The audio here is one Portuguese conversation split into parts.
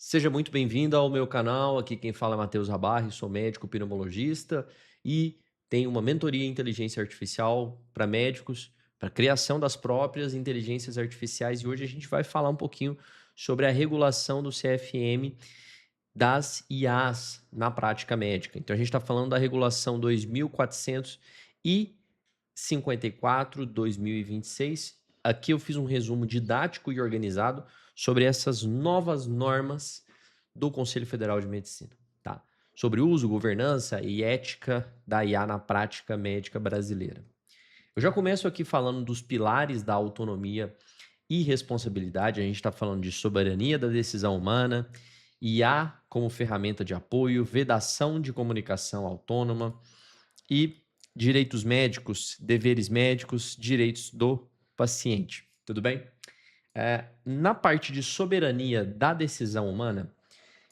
Seja muito bem-vindo ao meu canal. Aqui quem fala é Matheus Rabarri, sou médico pneumologista e tenho uma mentoria em inteligência artificial para médicos, para criação das próprias inteligências artificiais. E hoje a gente vai falar um pouquinho sobre a regulação do CFM das IAs na prática médica. Então a gente está falando da regulação 2454/2026. Aqui eu fiz um resumo didático e organizado sobre essas novas normas do Conselho Federal de Medicina, tá? Sobre o uso, governança e ética da IA na prática médica brasileira. Eu já começo aqui falando dos pilares da autonomia e responsabilidade. A gente está falando de soberania da decisão humana, IA como ferramenta de apoio, vedação de comunicação autônoma e direitos médicos, deveres médicos, direitos do paciente. Tudo bem? Na parte de soberania da decisão humana,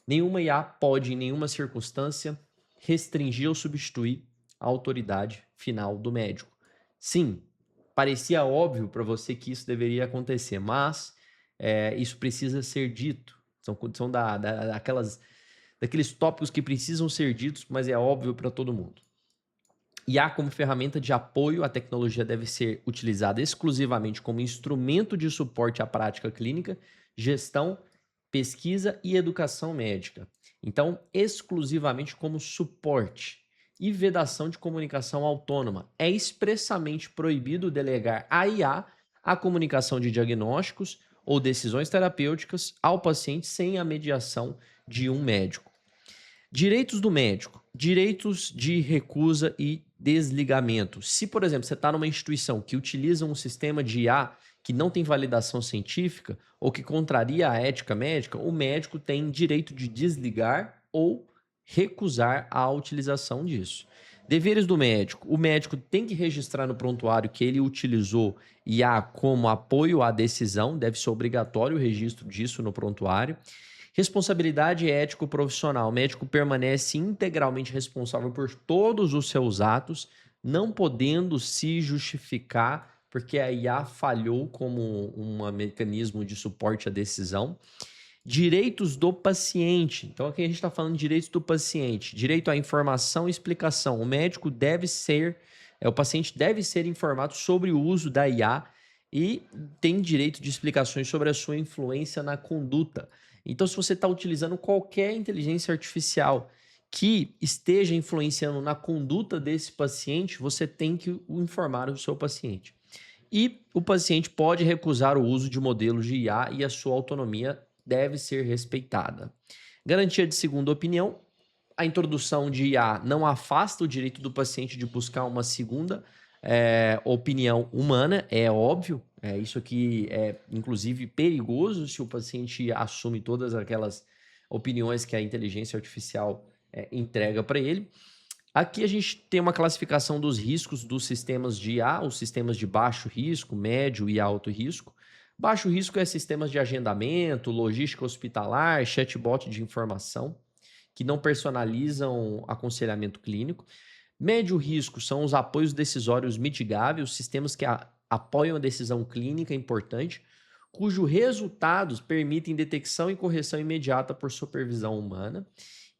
nenhuma IA pode, em nenhuma circunstância, restringir ou substituir a autoridade final do médico. Sim, parecia óbvio para você que isso deveria acontecer, mas isso precisa ser dito. São daqueles tópicos que precisam ser ditos, mas é óbvio para todo mundo. IA como ferramenta de apoio à tecnologia deve ser utilizada exclusivamente como instrumento de suporte à prática clínica, gestão, pesquisa e educação médica. Então, exclusivamente como suporte. E vedação de comunicação autônoma. É expressamente proibido delegar à IA a comunicação de diagnósticos ou decisões terapêuticas ao paciente sem a mediação de um médico. Direitos do médico, direitos de recusa e desligamento. Se, por exemplo, você está numa instituição que utiliza um sistema de IA que não tem validação científica ou que contraria a ética médica, o médico tem direito de desligar ou recusar a utilização disso. Deveres do médico. O médico tem que registrar no prontuário que ele utilizou IA como apoio à decisão, deve ser obrigatório o registro disso no prontuário. Responsabilidade ético-profissional. O médico permanece integralmente responsável por todos os seus atos, não podendo se justificar porque a IA falhou como um mecanismo de suporte à decisão. Direitos do paciente. Então, aqui a gente está falando de direitos do paciente. Direito à informação e explicação. O paciente deve ser informado sobre o uso da IA e tem direito de explicações sobre a sua influência na conduta. Então, se você está utilizando qualquer inteligência artificial que esteja influenciando na conduta desse paciente, você tem que informar o seu paciente. E o paciente pode recusar o uso de modelos de IA e a sua autonomia deve ser respeitada. Garantia de segunda opinião. A introdução de IA não afasta o direito do paciente de buscar uma segunda opinião humana, é óbvio. Isso aqui é, inclusive, perigoso se o paciente assume todas aquelas opiniões que a inteligência artificial entrega para ele. Aqui a gente tem uma classificação dos riscos dos sistemas de IA, os sistemas de baixo risco, médio e alto risco. Baixo risco é sistemas de agendamento, logística hospitalar, chatbot de informação, que não personalizam aconselhamento clínico. Médio risco são os apoios decisórios mitigáveis, sistemas que apoiam a decisão clínica importante, cujos resultados permitem detecção e correção imediata por supervisão humana.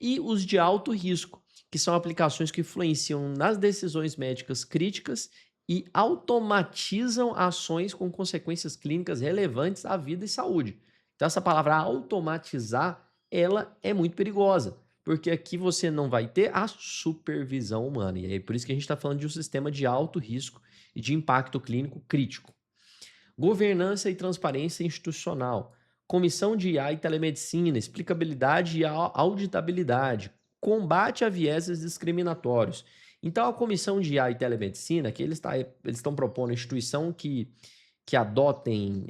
E os de alto risco, que são aplicações que influenciam nas decisões médicas críticas e automatizam ações com consequências clínicas relevantes à vida e saúde. Então, essa palavra automatizar, ela é muito perigosa, porque aqui você não vai ter a supervisão humana. E é por isso que a gente está falando de um sistema de alto risco e de impacto clínico crítico. Governança e transparência institucional. Comissão de IA e telemedicina, explicabilidade e auditabilidade, combate a vieses discriminatórios. Então, a comissão de IA e telemedicina, que eles estão propondo a instituição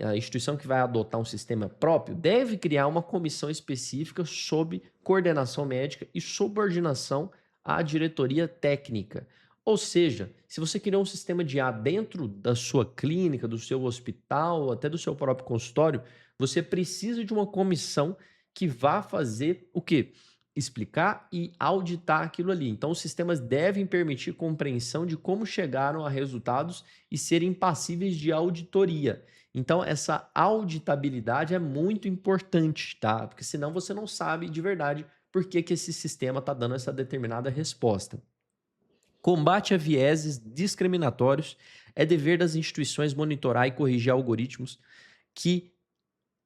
a instituição que vai adotar um sistema próprio, deve criar uma comissão específica sob coordenação médica e subordinação à diretoria técnica. Ou seja, se você criou um sistema de IA dentro da sua clínica, do seu hospital, até do seu próprio consultório, você precisa de uma comissão que vá fazer o quê? Explicar e auditar aquilo ali. Então, os sistemas devem permitir compreensão de como chegaram a resultados e serem passíveis de auditoria. Então, essa auditabilidade é muito importante, tá? Porque senão você não sabe de verdade por que, que esse sistema está dando essa determinada resposta. Combate a vieses discriminatórios é dever das instituições monitorar e corrigir algoritmos que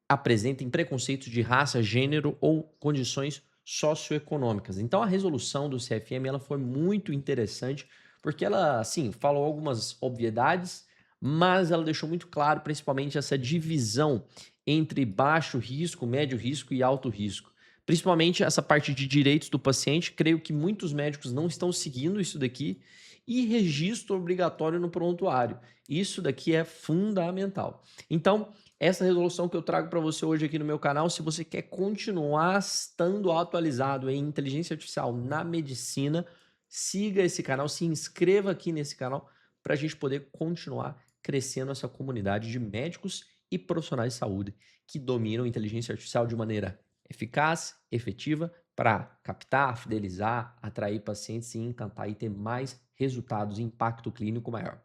apresentem preconceitos de raça, gênero ou condições socioeconômicas. Então a resolução do CFM ela foi muito interessante porque ela, sim, falou algumas obviedades, mas ela deixou muito claro, principalmente essa divisão entre baixo risco, médio risco e alto risco. Principalmente essa parte de direitos do paciente, creio que muitos médicos não estão seguindo isso daqui e registro obrigatório no prontuário. Isso daqui é fundamental. Então, essa resolução que eu trago para você hoje aqui no meu canal, se você quer continuar estando atualizado em inteligência artificial na medicina, siga esse canal, se inscreva aqui nesse canal para a gente poder continuar crescendo essa comunidade de médicos e profissionais de saúde que dominam inteligência artificial de maneira eficaz, efetiva, para captar, fidelizar, atrair pacientes e encantar e ter mais resultados e impacto clínico maior.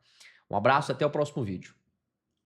Um abraço e até o próximo vídeo.